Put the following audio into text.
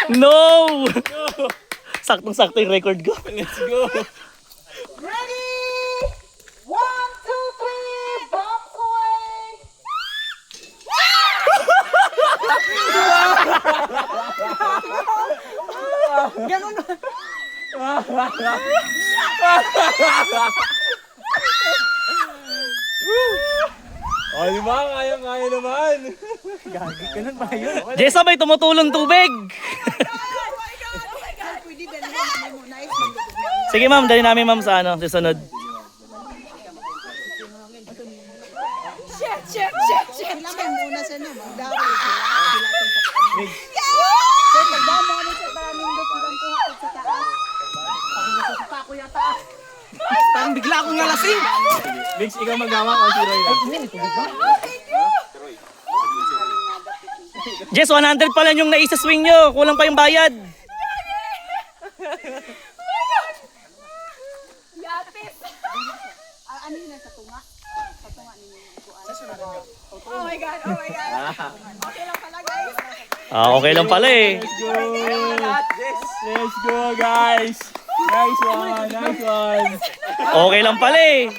No! Saktong-sakto yung record ko. Let's go. Ready? 1, 2, 3, bombs away! Ganun na. O, di ba? Kaya naman. Gagi ka nun ba yun? Jessa, may tumutulong tubig. Pwede din mo nice. Sige ma'am, dali namin ma'am sa ano, susunod. Kailangan muna sa no, magdaro sila. Sila itong pakiamin. Sir, magdamo kami sa maraming doon po sa taas. Pa ko yata. Parang bigla akong nalasing. Biggs, ikaw magawa o si Roy lang? Jess, 100 pa lang yung naisa-swing nyo. Kulang pa yung bayad. Ano yun sa tunga? Sa tunga ninyo. Oh my God, oh my God. Okay lang pala, guys. Okay lang pala eh. Let's go. Let's go, guys. Nice one. Okay lang pala eh.